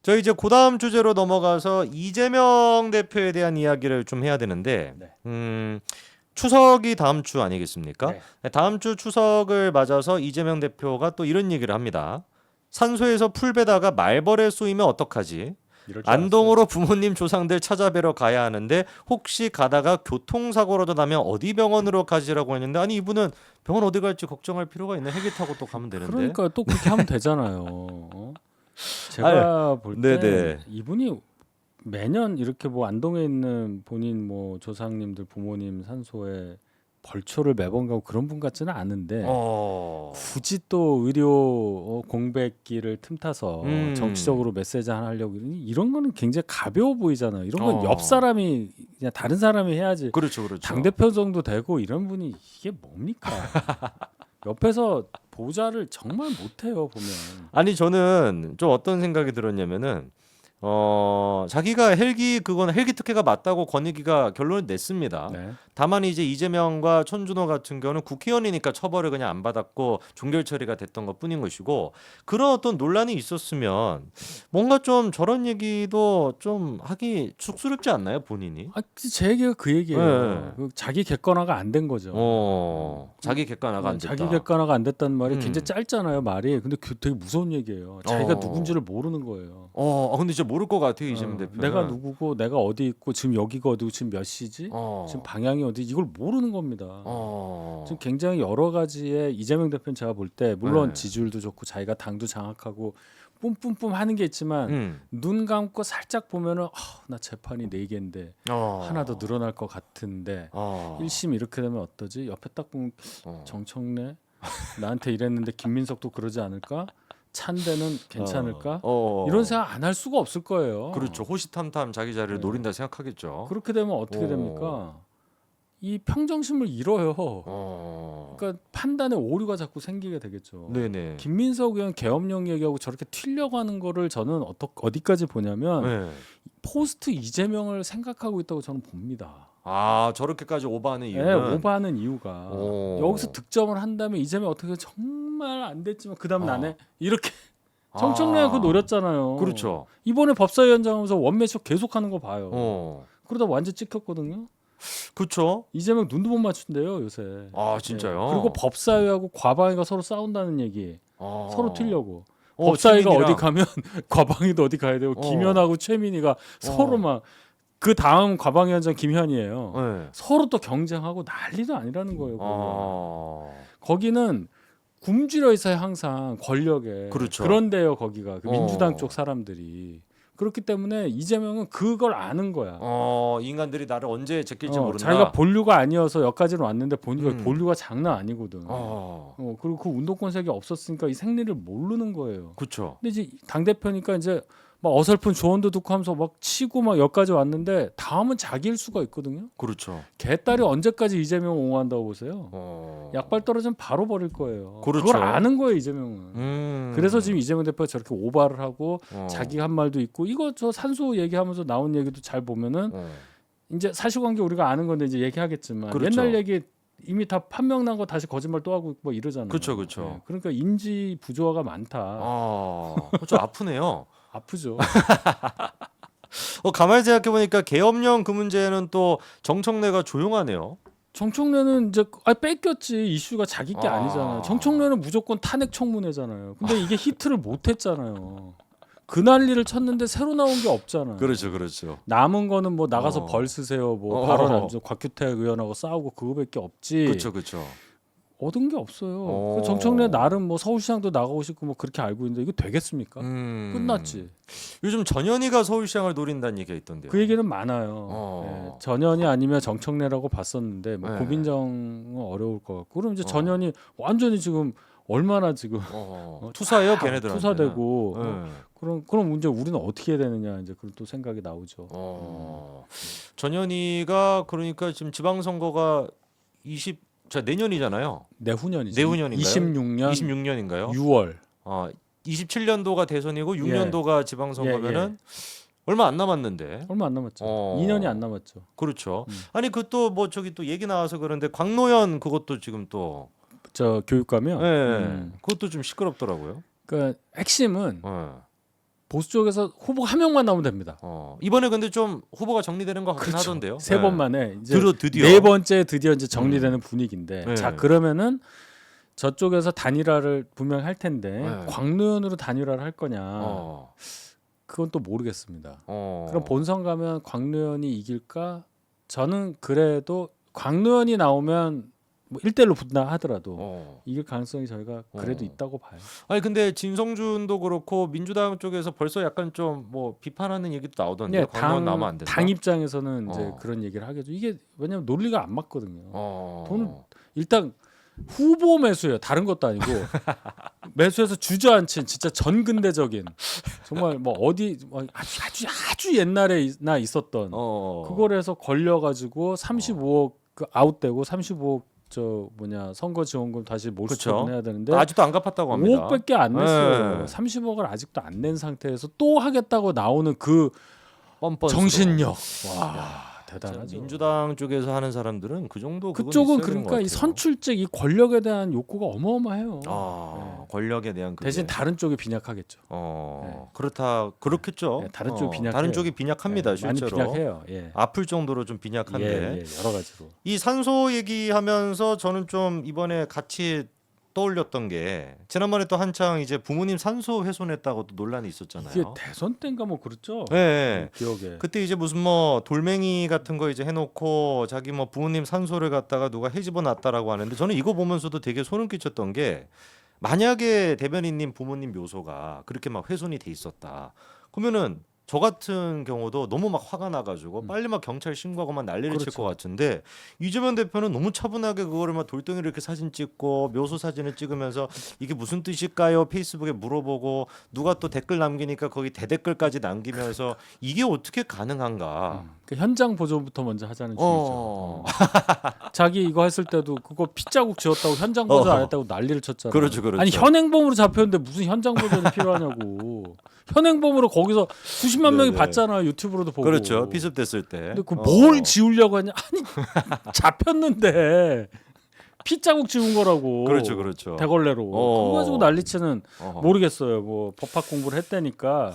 저희 이제 그다음 주제로 넘어가서 이재명 대표에 대한 이야기를 좀 해야 되는데, 네. 추석이 다음 주 아니겠습니까? 네. 다음 주 추석을 맞아서 이재명 대표가 또 이런 얘기를 합니다. 산소에서 풀 베다가 말벌에 쏘이면 어떡하지? 이럴 줄 알았어요. 안동으로 부모님 조상들 찾아뵈러 가야 하는데 혹시 가다가 교통사고라도 나면 어디 병원으로 가시라고 했는데, 아니 이분은 병원 어디 갈지 걱정할 필요가 있나? 헬기 타고 또 가면 되는데. 그러니까 또 그렇게 하면 되잖아요. 제가 볼 때 네네. 이분이 매년 이렇게 뭐 안동에 있는 본인 뭐 조상님들 부모님 산소에 벌초를 매번 가고 그런 분 같지는 않은데 굳이 또 의료 공백기를 틈타서 정치적으로 메시지 하나 하려고 이런 거는 굉장히 가벼워 보이잖아요. 이런 건 옆 사람이 그냥 다른 사람이 해야지. 그렇죠, 그렇죠. 당 대표 정도 되고 이런 분이 이게 뭡니까? 옆에서 보좌를 정말 못해요 보면. 아니 저는 좀 어떤 생각이 들었냐면은 자기가 헬기 특혜가 맞다고 권익위가 결론을 냈습니다. 네. 다만 이제 이재명과 천준호 같은 경우는 국회의원이니까 처벌을 그냥 안 받았고 종결 처리가 됐던 것뿐인 것이고, 그런 어떤 논란이 있었으면 뭔가 좀 저런 얘기도 좀 하기 쑥스럽지 않나요, 본인이? 제 얘기가 그 얘기예요. 네. 그 자기 객관화가 안 된 거죠. 자기 객관화가 안 됐다. 자기 객관화가 안 됐다는 말이 음. 굉장히 짧잖아요 말이. 근데 되게 무서운 얘기예요. 자기가 누군지를 모르는 거예요. 근데 진짜 모를 것 같아요, 이재명 대표는. 내가 누구고 내가 어디 있고 지금 여기가 어디고 지금 몇 시지? 지금 방향이 어디 이걸 모르는 겁니다. 지금 굉장히 여러 가지의 이재명 대표는 제가 볼 때 물론 네. 지지율도 좋고 자기가 당도 장악하고 뿜뿜뿜 하는 게 있지만 눈 감고 살짝 보면은 나 재판이 4개인데 하나 더 늘어날 것 같은데 1심 이렇게 되면 어떠지? 옆에 딱 보면 정청래 나한테 이랬는데 김민석도 그러지 않을까? 찬대는 괜찮을까? 이런 생각 안 할 수가 없을 거예요. 그렇죠. 호시탐탐 자기 자리를 노린다 생각하겠죠. 그렇게 되면 어떻게 됩니까? 이 평정심을 잃어요. 그러니까 판단에 오류가 자꾸 생기게 되겠죠. 네네. 김민석 의원 계엄령 얘기하고 저렇게 튀려고 하는 거를 저는 어디까지 보냐면 네. 포스트 이재명을 생각하고 있다고 저는 봅니다. 저렇게까지 오버하는 네, 이유는 오버하는 이유가 여기서 득점을 한다면 이재명 어떻게 정말 안 됐지만 그 다음 나네 이렇게 정청래가 그거 노렸잖아요. 그렇죠. 이번에 법사위원장 하면서 원매쇼 계속하는 거 봐요. 그러다 완전 찍혔거든요. 그렇죠. 이재명 눈도 못 맞춘대요 요새. 진짜요? 그리고 법사위하고 과방위가 서로 싸운다는 얘기. 서로 튀려고. 어, 법사위가 최민희랑- 어디 가면 과방위도 어디 가야 되고 김현하고 최민희가 서로 막 그 다음 과방위원장 김현이에요. 네. 서로 또 경쟁하고 난리도 아니라는 거예요. 거기는 굶주려 있어요 항상 권력에. 그렇죠. 그런데요 거기가 그 민주당 쪽 사람들이. 그렇기 때문에 이재명은 그걸 아는 거야. 인간들이 나를 언제 제낄지 모른다. 자기가 본류가 아니어서 여기까지는 왔는데 보니까 본류가 장난 아니거든. 그리고 그 운동권 세계 없었으니까 이 생리를 모르는 거예요. 그렇죠. 근데 이제 당 대표니까 이제 막 어설픈 조언도 듣고 하면서 막 치고 막 여기까지 왔는데 다음은 자기일 수가 있거든요. 그렇죠. 개딸이 언제까지 이재명 옹호한다고 보세요? 약발 떨어지면 바로 버릴 거예요. 그렇죠. 그걸 아는 거예요 이재명은. 그래서 지금 이재명 대표가 저렇게 오바를 하고 자기가 한 말도 있고 이거 저 산소 얘기하면서 나온 얘기도 잘 보면은 이제 사실관계 우리가 아는 건데 이제 얘기하겠지만 그렇죠. 옛날 얘기 이미 다 판명 난 거 다시 거짓말 또 하고 뭐 이러잖아요. 그렇죠. 그러니까 인지 부조화가 많다. 좀 아프네요. 아프죠. 가만히 생각해 보니까 계엄령 그 문제는 또 정청래가 조용하네요. 정청래는 이제 뺏겼지. 이슈가 자기 게 아니잖아요. 정청래는 무조건 탄핵 청문회잖아요. 근데 이게 히트를 못 했잖아요. 그 난리를 쳤는데 새로 나온 게 없잖아요. 그렇죠. 남은 거는 뭐 나가서 벌 쓰세요. 뭐 발언 안 줘. 곽규택 의원하고 싸우고 그거밖에 없지. 그렇죠. 얻은 게 없어요. 그 정청래 나름 뭐 서울시장도 나가고 싶고 뭐 그렇게 알고 있는데 이거 되겠습니까? 끝났지. 요즘 전현희가 서울시장을 노린다는 얘기가 있던데요. 그 얘기는 많아요. 전현희 아니면 정청래라고 봤었는데 뭐 고민정은 어려울 것 같고 그럼 이제 전현희 완전히 지금 얼마나 지금 투사예요, 걔네들한테. 투사되고 그럼 이제 우리는 어떻게 해야 되느냐 이제 그런 또 생각이 나오죠. 전현희가 그러니까 지금 지방선거가 내년이잖아요. 내후년이죠. 내후년인가요? 26년인가요? 6월. 27년도가 대선이고 6년도가 지방선거면은 얼마 안 남았는데. 얼마 안 남았죠. 2년이 안 남았죠. 그렇죠. 아니 그 또 뭐 저기 또 얘기 나와서 그런데 광노현 그것도 지금 또 저 교육가면 그것도 좀 시끄럽더라고요. 그러니까 핵심은 보수 쪽에서 후보 한 명만 나오면 됩니다. 이번에 근데 좀 후보가 정리되는 것 같긴 그렇죠. 하던데요. 세 번 만에 이제 드디어 네 번째 드디어 이제 정리되는 분위기인데 네. 자 그러면은 저쪽에서 단일화를 분명히 할 텐데 네. 광노현으로 단일화를 할 거냐 그건 또 모르겠습니다. 그럼 본선 가면 광노현이 이길까? 저는 그래도 광노현이 나오면 뭐 1대1로 붙나 하더라도 이길 가능성이 저희가 그래도 있다고 봐요. 아니 근데 진성준도 그렇고 민주당 쪽에서 벌써 약간 좀 뭐 비판하는 얘기도 나오던데 광노현 나오면 안 된다. 당 입장에서는 이제 그런 얘기를 하겠죠. 이게 왜냐면 논리가 안 맞거든요. 돈을 일단 후보 매수예요. 다른 것도 아니고 매수해서 주저앉힌 진짜 전근대적인 정말 뭐 어디 뭐 아주 옛날에 나 있었던 그걸 해서 걸려가지고 35억 그 아웃되고 35억 저 뭐냐 선거 지원금 다시 몰수처분 해야 되는데 아직도 안 갚았다고 합니다. 5억밖에 안 냈어요. 네. 30억을 아직도 안 낸 상태에서 또 하겠다고 나오는 그 뻔뻔스러워. 정신력. 와 대단하죠. 민주당 쪽에서 하는 사람들은 그 정도 그쪽은 그러니까 이 선출직 이 권력에 대한 욕구가 어마어마해요. 권력에 대한 그게. 대신 다른 쪽이 빈약하겠죠. 그렇겠죠. 네, 다른 쪽이 빈약해요. 다른 쪽이 빈약합니다. 실제로. 많이 빈약해요. 아플 정도로 좀 빈약한데 여러 가지로. 이 산소 얘기하면서 저는 좀 이번에 같이 떠올렸던 게 지난번에 또 한창 이제 부모님 산소 훼손했다고 또 논란이 있었잖아요. 이게 대선 때인가 뭐 그렇죠. 네. 기억에. 그때 이제 무슨 뭐 돌멩이 같은 거 이제 해놓고 자기 뭐 부모님 산소를 갖다가 누가 헤집어 놨다라고 하는데 저는 이거 보면서도 되게 소름 끼쳤던 게 만약에 대변인님 부모님 묘소가 그렇게 막 훼손이 돼 있었다. 그러면은 저 같은 경우도 너무 막 화가 나가지고 빨리 막 경찰 신고하고 막 난리를 칠 것 같은데 이재명 대표는 너무 차분하게 그거를 막 돌덩이를 이렇게 사진 찍고 묘소 사진을 찍으면서 이게 무슨 뜻일까요? 페이스북에 물어보고 누가 또 댓글 남기니까 거기 대댓글까지 남기면서 이게 어떻게 가능한가? 그 현장 보존부터 먼저 하자는 주의죠. 자기 이거 했을 때도 그거 핏자국 지웠다고 현장 보존 안 했다고 난리를 쳤잖아요. 그렇죠. 아니 현행범으로 잡혔는데 무슨 현장 보존이 필요하냐고. 현행범으로 거기서 수십만 명이 봤잖아. 유튜브로도 보고. 그렇죠. 비습됐을 때. 근데 그 뭘 지우려고 하냐? 아니 잡혔는데 핏자국 지운 거라고. 그렇죠. 대걸레로. 그거 가지고 난리치는 모르겠어요. 뭐 법학 공부를 했다니까.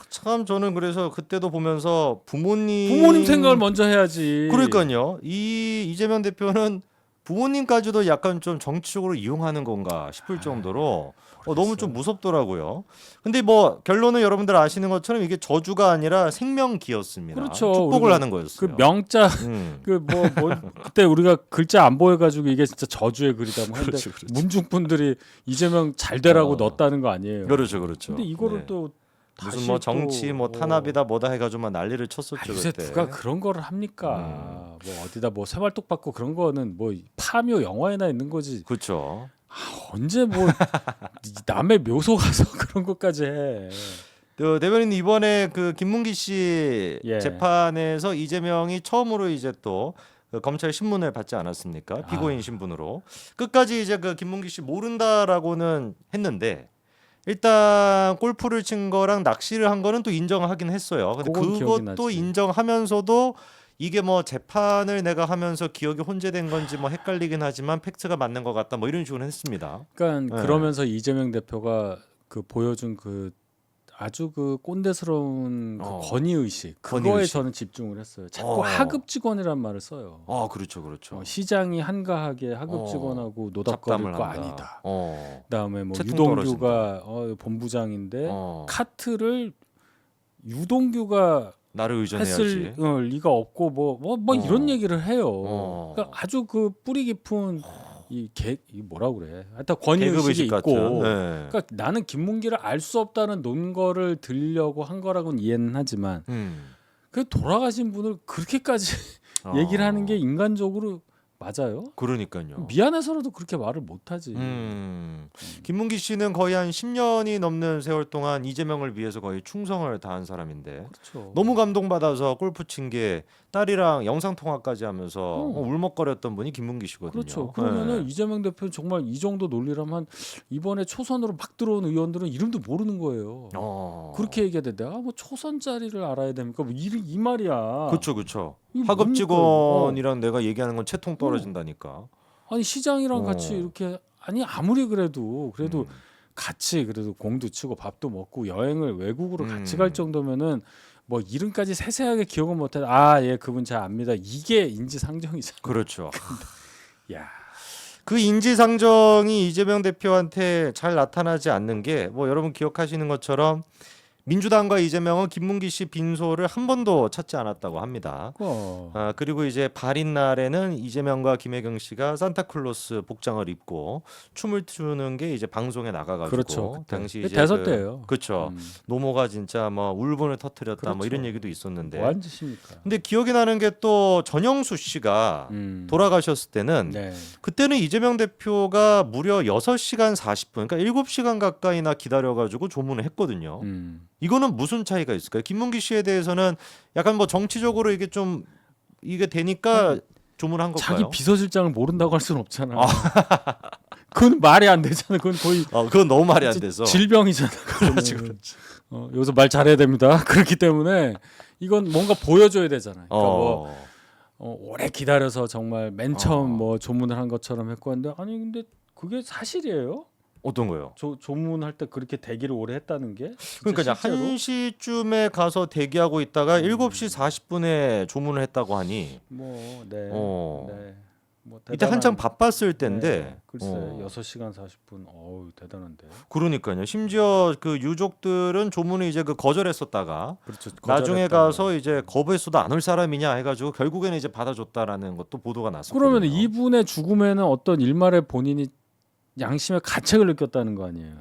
참 저는 그래서 그때도 보면서 부모님 생각을 먼저 해야지. 그러니까요. 이재명 대표는 부모님까지도 약간 좀 정치적으로 이용하는 건가 싶을 정도로 너무 좀 무섭더라고요. 근데 뭐 결론은 여러분들 아시는 것처럼 이게 저주가 아니라 생명기였습니다. 그렇죠. 축복을 하는 거였어요. 그 명자 그 뭐 그때 우리가 글자 안 보여가지고 이게 진짜 저주의 글이다 뭐 했는데 그렇죠. 문중분들이 이재명 잘 되라고 넣었다는 거 아니에요. 그렇죠. 근데 이거를 또 무슨 뭐 정치 뭐 탄압이다 뭐다 해가지고 막 난리를 쳤었죠. 요새 그때. 누가 그런 거를 합니까? 뭐 어디다 뭐 세발톱 받고 그런 거는 뭐 파묘 영화에나 있는 거지. 그렇죠. 언제 뭐 남의 묘소 가서 그런 것까지 해. 대변인 이번에 그 김문기 씨 재판에서 이재명이 처음으로 이제 또 그 검찰 신문을 받지 않았습니까? 피고인 신분으로 끝까지 이제 그 김문기 씨 모른다라고는 했는데 일단 골프를 친 거랑 낚시를 한 거는 또 인정하긴 했어요. 근데 그것도 인정하면서도 이게 뭐 재판을 내가 하면서 기억이 혼재된 건지 뭐 헷갈리긴 하지만 팩트가 맞는 것 같다 뭐 이런 식으로 했습니다. 그러니까 그러면서 이재명 대표가 그 보여준 그 아주 그 꼰대스러운 그 권위 의식 그거에 저는 집중을 했어요. 자꾸 하급 직원이란 말을 써요. 그렇죠. 시장이 한가하게 하급 직원하고 노닥거릴 거 아니다. 그다음에 뭐 유동규가 본부장인데 카트를 유동규가 나를 의존해야지. 했을 리가 없고 뭐 이런 얘기를 해요. 그러니까 아주 그 뿌리 깊은 이 뭐라 그래? 하여튼 권위의식이 있고. 그러니까 나는 김문기를 알 수 없다는 논거를 들려고 한 거라고는 이해는 하지만 그 돌아가신 분을 그렇게까지 얘기를 하는 게 인간적으로 맞아요? 그러니까요. 미안해서라도 그렇게 말을 못하지. 김문기 씨는 거의 한 10년이 넘는 세월 동안 이재명을 위해서 거의 충성을 다한 사람인데 그렇죠. 너무 감동받아서 골프 친 게 딸이랑 영상 통화까지 하면서 울먹거렸던 분이 김문기 씨거든요. 그렇죠. 그러면은 이재명 대표는 정말 이 정도 논리라면 이번에 초선으로 막 들어온 의원들은 이름도 모르는 거예요. 그렇게 얘기해야 돼. 내가 뭐 초선 자리를 알아야 됩니까? 뭐 이 말이야. 그렇죠. 하급 직원이랑 내가 얘기하는 건 채통 떨어진다니까. 아니 시장이랑 같이 이렇게 아무리 그래도 같이 그래도 공도 치고 밥도 먹고 여행을 외국으로 같이 음. 갈 정도면은 뭐 이름까지 세세하게 기억은 못해도 아, 그분 잘 압니다. 이게 인지상정이잖아. 그렇죠. 야, 그 인지상정이 이재명 대표한테 잘 나타나지 않는 게 뭐 여러분 기억하시는 것처럼 민주당과 이재명은 김문기 씨 빈소를 한 번도 찾지 않았다고 합니다. 그리고 이제 발인 날에는 이재명과 김혜경 씨가 산타클로스 복장을 입고 춤을 추는 게 이제 방송에 나가가지고 그렇죠. 그때. 당시 이제 대선 때예요. 그렇죠. 노모가 진짜 뭐 울분을 터뜨렸다 그렇죠. 뭐 이런 얘기도 있었는데. 뭐한 짓입니까? 근데 기억이 나는 게 또 전영수 씨가 돌아가셨을 때는 네. 그때는 이재명 대표가 무려 6시간 40분, 그러니까 7시간 가까이나 기다려가지고 조문을 했거든요. 이거는 무슨 차이가 있을까요? 김문기 씨에 대해서는 약간 뭐 정치적으로 이게 좀 이게 되니까 조문한 걸까요? 자기 비서실장을 모른다고 할 수는 없잖아. 그건 말이 안 되잖아. 그건 거의 그건 너무 말이 안 돼서 질병이잖아. 그렇지. 여기서 말 잘해야 됩니다. 그렇기 때문에 이건 뭔가 보여줘야 되잖아요. 그러니까 뭐 오래 기다려서 정말 맨 처음 뭐 조문을 한 것처럼 했고 한데 아니 근데 그게 사실이에요? 어떤 거요? 조문할 때 그렇게 대기를 오래 했다는 게? 그러니까 이제 실제로? 1시쯤에 가서 대기하고 있다가 7시 40분에 조문을 했다고 하니 뭐 이때 한창 바빴을 때인데 네, 글쎄 6시간 40분 어우 대단한데. 그러니까요. 심지어 그 유족들은 조문을 이제 그 거절했었다가 그렇죠. 나중에 가서 이제 거부했어도 안 올 사람이냐 해가지고 결국에는 이제 받아줬다라는 것도 보도가 났었거든요. 그러면 이분의 죽음에는 어떤 일말에 본인이 양심의 가책을 느꼈다는 거 아니에요?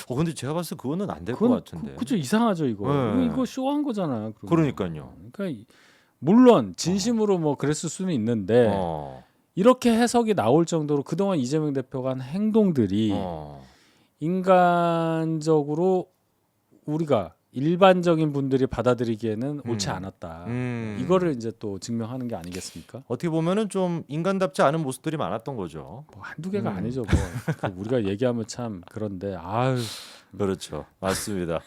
근데 제가 봤을 때 그거는 안 될 것 같은데. 그죠 이상하죠 이거. 네. 이거 쇼한 거잖아요. 그러니까요. 그러니까 물론 진심으로 뭐 그랬을 수는 있는데 이렇게 해석이 나올 정도로 그동안 이재명 대표가 한 행동들이 인간적으로 우리가 일반적인 분들이 받아들이기에는 옳지 않았다. 이거를 이제 또 증명하는 게 아니겠습니까? 어떻게 보면은 좀 인간답지 않은 모습들이 많았던 거죠. 뭐 한두 개가 아니죠. 뭐. 우리가 얘기하면 참 그런데 아유. 그렇죠. 맞습니다.